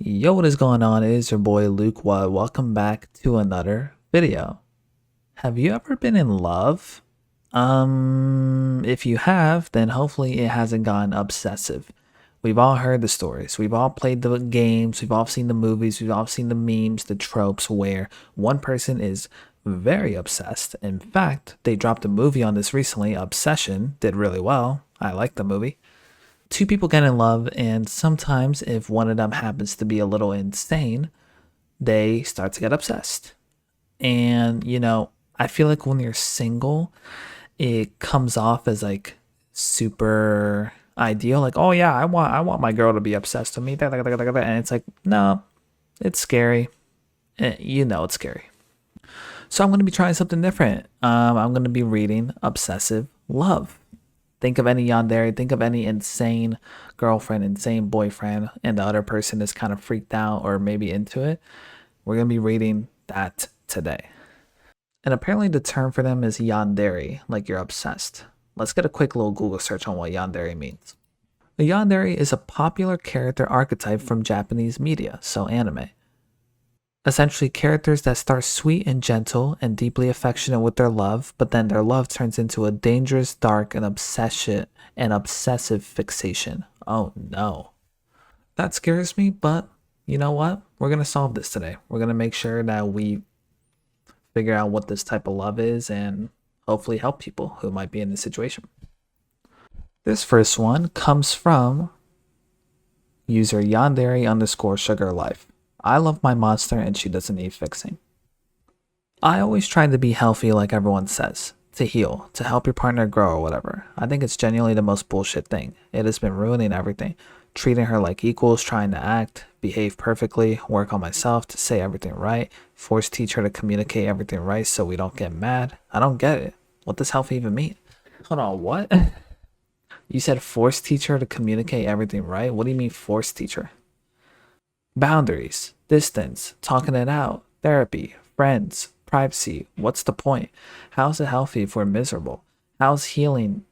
Yo, what is going on? It is your boy Luke Watt. Welcome back to another video. Have you ever been in love? If you have, then hopefully it hasn't gotten obsessive. We've all heard the stories. We've all played the games. We've all seen the movies. We've all seen the memes, the tropes where one person is very obsessed. In fact, they dropped a movie on this recently. Obsession did really well. I like the movie. Two people get in love, and sometimes if one of them happens to be a little insane, they start to get obsessed. And I feel like when you're single, it comes off as like super ideal, like, oh yeah, I want my girl to be obsessed with me, and it's like, no, it's scary. It's scary. So I'm going to be trying something different. I'm going to be reading Obsessive Love. Think of any yandere, think of any insane girlfriend, insane boyfriend, and the other person is kind of freaked out or maybe into it. We're going to be reading that today. And apparently the term for them is yandere, like you're obsessed. Let's get a quick little Google search on what yandere means. A yandere is a popular character archetype from Japanese media, so anime. Essentially, characters that start sweet and gentle and deeply affectionate with their love, but then their love turns into a dangerous, dark, and obsessive fixation. Oh no. That scares me, but you know what? We're going to solve this today. We're going to make sure that we figure out what this type of love is and hopefully help people who might be in this situation. This first one comes from user yandere_sugar_life. I love my monster and she doesn't need fixing. I always try to be healthy like everyone says, to heal, to help your partner grow or whatever. I think it's genuinely the most bullshit thing. It has been ruining everything. Treating her like equals, trying to act, behave perfectly, work on myself to say everything right, force teach her to communicate everything right so we don't get mad. I don't get it. What does healthy even mean? Hold on, what? You said force teach her to communicate everything right? What do you mean force teacher? Boundaries, distance, talking it out, therapy, friends, privacy. What's the point? How's it healthy if we're miserable? How's healing?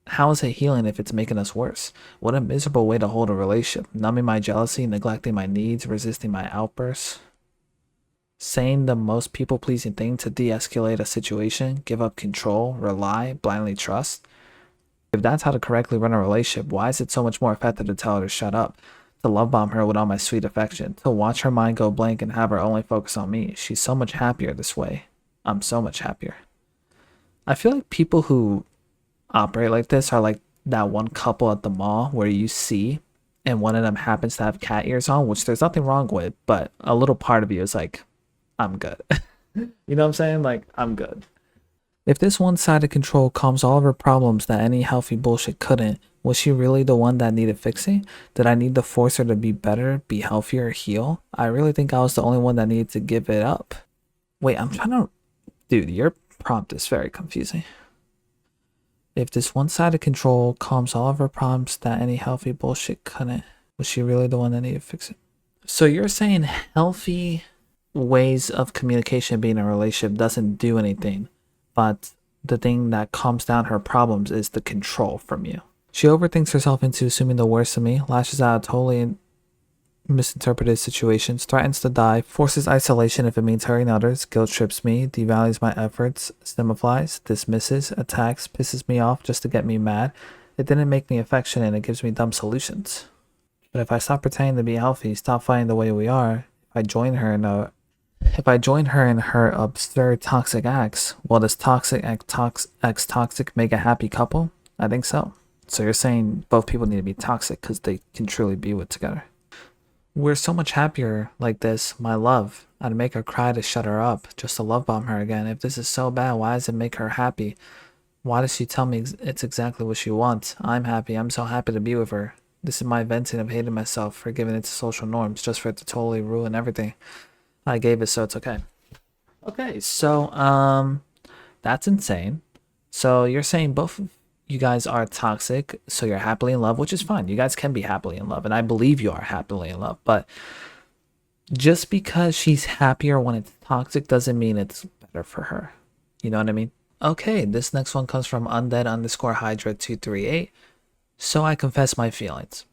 How is it healing if it's making us worse? What a miserable way to hold a relationship. Numbing my jealousy, neglecting my needs, resisting my outbursts. Saying the most people-pleasing thing to de-escalate a situation, give up control, rely, blindly trust. If that's how to correctly run a relationship, why is it so much more effective to tell her to shut up? To love bomb her with all my sweet affection, to watch her mind go blank and have her only focus on me. She's so much happier this way. I'm so much happier. I feel like people who operate like this are like that one couple at the mall where you see and one of them happens to have cat ears on, which there's nothing wrong with, but a little part of you is like, I'm good. You know what I'm saying? Like, I'm good. If this one-sided control calms all of her problems that any healthy bullshit couldn't, was she really the one that needed fixing? Did I need to force her to be better, be healthier, heal? I really think I was the only one that needed to give it up. Wait, I'm trying to... Dude, your prompt is very confusing. If this one-sided control calms all of her problems that any healthy bullshit couldn't, was she really the one that needed fixing? So you're saying healthy ways of communication being in a relationship doesn't do anything, but the thing that calms down her problems is the control from you. She overthinks herself into assuming the worst of me, lashes out at totally misinterpreted situations, threatens to die, forces isolation if it means hurting others, guilt trips me, devalues my efforts, stimiflies, dismisses, attacks, pisses me off just to get me mad. It didn't make me affectionate and it gives me dumb solutions. But if I stop pretending to be healthy, stop fighting the way we are, if I join her in her absurd toxic acts, will this toxic ex toxic make a happy couple? I think so. So you're saying both people need to be toxic because they can truly be with together. We're so much happier like this, my love. I'd make her cry to shut her up, just to love bomb her again. If this is so bad, why does it make her happy? Why does she tell me it's exactly what she wants? I'm happy. I'm so happy to be with her. This is my venting of hating myself for giving it to social norms, just for it to totally ruin everything. I gave it, so it's okay. Okay, so that's insane. So you're saying both of you guys are toxic, so you're happily in love, which is fine. You guys can be happily in love, and I believe you are happily in love, but just because she's happier when it's toxic doesn't mean it's better for her. You know what I mean? Okay, this next one comes from undead_hydra238. So I confess my feelings.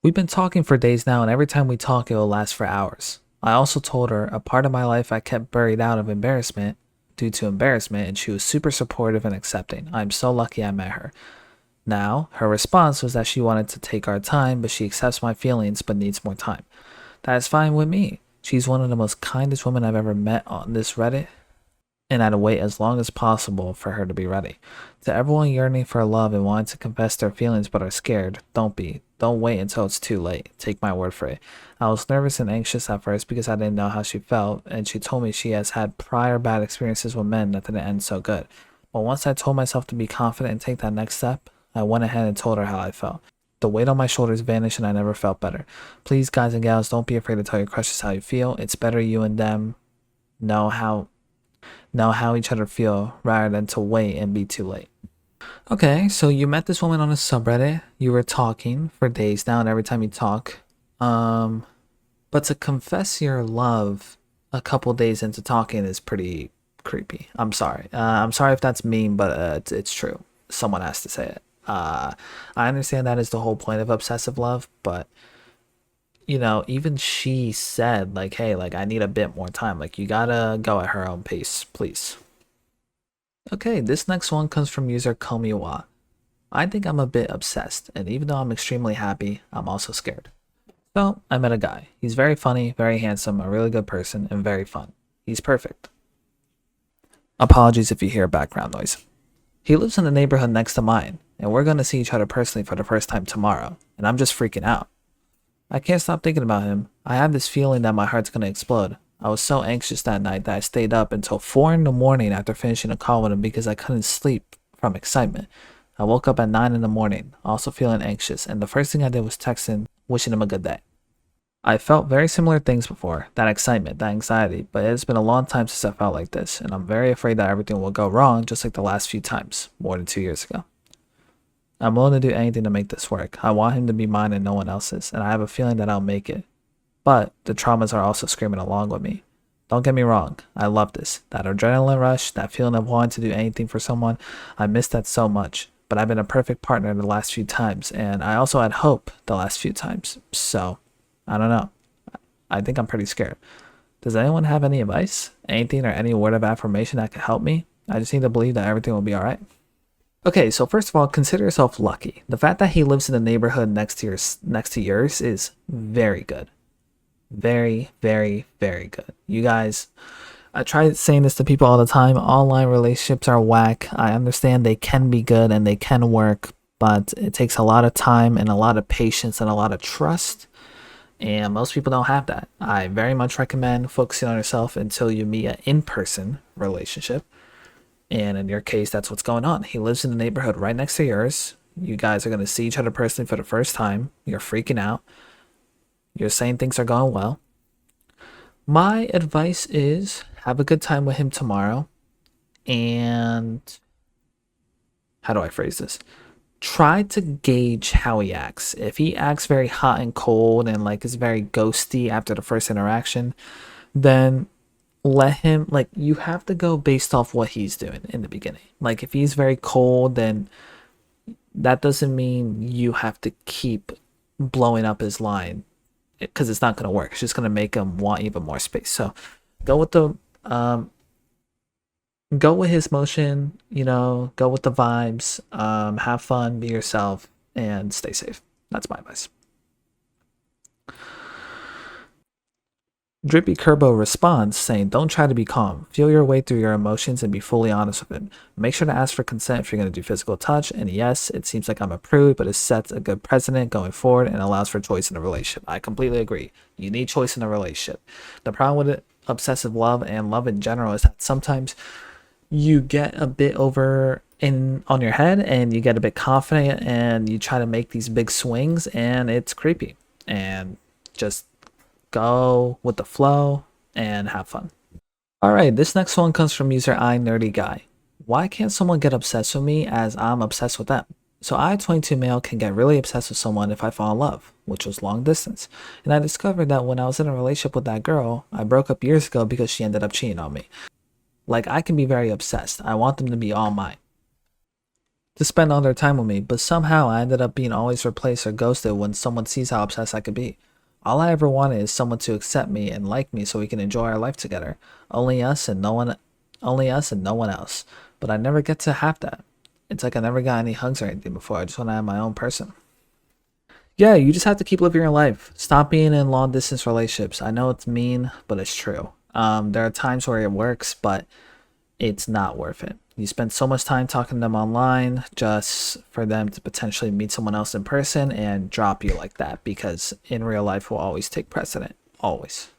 We've been talking for days now, and every time we talk, it will last for hours. I also told her a part of my life I kept buried out of embarrassment due to embarrassment, and she was super supportive and accepting. I'm so lucky I met her. Now, her response was that she wanted to take our time, but she accepts my feelings but needs more time. That is fine with me. She's one of the most kindest women I've ever met on this Reddit, and I'd wait as long as possible for her to be ready. To everyone yearning for love and wanting to confess their feelings but are scared, don't be. Don't wait until it's too late. Take my word for it. I was nervous and anxious at first because I didn't know how she felt, and she told me she has had prior bad experiences with men that didn't end so good. But once I told myself to be confident and take that next step, I went ahead and told her how I felt. The weight on my shoulders vanished and I never felt better. Please, guys and gals, don't be afraid to tell your crushes how you feel. It's better you and them know how each other feel rather than to wait and be too late. Okay, so you met this woman on a subreddit. You were talking for days now, and every time you talk, um, but to confess your love a couple days into talking is pretty creepy. I'm sorry. I'm sorry if that's mean, but it's true. Someone has to say it. I understand that is the whole point of obsessive love, but even she said like, "Hey, like I need a bit more time. Like you gotta go at her own pace, please." Okay, this next one comes from user Komiwa. I think I'm a bit obsessed, and even though I'm extremely happy, I'm also scared. So, I met a guy. He's very funny, very handsome, a really good person, and very fun. He's perfect. Apologies if you hear background noise. He lives in the neighborhood next to mine, and we're gonna see each other personally for the first time tomorrow, and I'm just freaking out. I can't stop thinking about him. I have this feeling that my heart's gonna explode. I was so anxious that night that I stayed up until 4 in the morning after finishing a call with him because I couldn't sleep from excitement. I woke up at 9 in the morning, also feeling anxious, and the first thing I did was text him, wishing him a good day. I felt very similar things before, that excitement, that anxiety, but it's been a long time since I felt like this, and I'm very afraid that everything will go wrong just like the last few times, more than 2 years ago. I'm willing to do anything to make this work. I want him to be mine and no one else's, and I have a feeling that I'll make it. But the traumas are also screaming along with me. Don't get me wrong, I love this. That adrenaline rush, that feeling of wanting to do anything for someone, I miss that so much. But I've been a perfect partner the last few times, and I also had hope the last few times. So, I don't know. I think I'm pretty scared. Does anyone have any advice? Anything or any word of affirmation that could help me? I just need to believe that everything will be alright. Okay, so first of all, consider yourself lucky. The fact that he lives in the neighborhood next to yours is very good. Very, very, very good. You guys, I try saying this to people all the time. Online relationships are whack. I understand they can be good and they can work, but it takes a lot of time and a lot of patience and a lot of trust. And most people don't have that. I very much recommend focusing on yourself until you meet an in-person relationship. And in your case, that's what's going on. He lives in the neighborhood right next to yours. You guys are going to see each other personally for the first time. You're freaking out. You're saying things are going well. My advice is have a good time with him tomorrow. And how do I phrase this? Try to gauge how he acts. If he acts very hot and cold and like is very ghosty after the first interaction, then let him, like, you have to go based off what he's doing in the beginning. Like if he's very cold, then that doesn't mean you have to keep blowing up his line, because it's not going to work. It's just going to make him want even more space. So go with the go with his motion, go with the vibes, have fun, be yourself, and stay safe. That's my advice. Drippy Kerbo responds saying, don't try to be calm. Feel your way through your emotions and be fully honest with it. Make sure to ask for consent if you're going to do physical touch. And yes, it seems like I'm a prude, but it sets a good precedent going forward and allows for choice in a relationship. I completely agree. You need choice in a relationship. The problem with obsessive love and love in general is that sometimes you get a bit over in on your head and you get a bit confident and you try to make these big swings and it's creepy. And just go with the flow and have fun. All right, this next one comes from user iNerdyGuy. Why can't someone get obsessed with me as I'm obsessed with them? So I, 22 male, can get really obsessed with someone if I fall in love, which was long distance. And I discovered that when I was in a relationship with that girl, I broke up years ago because she ended up cheating on me. Like, I can be very obsessed. I want them to be all mine. to spend all their time with me, but somehow I ended up being always replaced or ghosted when someone sees how obsessed I could be. All I ever wanted is someone to accept me and like me so we can enjoy our life together. Only us and no one else. But I never get to have that. It's like I never got any hugs or anything before. I just want to have my own person. Yeah, you just have to keep living your life. Stop being in long distance relationships. I know it's mean, but it's true. There are times where it works, but it's not worth it. You spend so much time talking to them online just for them to potentially meet someone else in person and drop you like that because in real life will always take precedent. Always.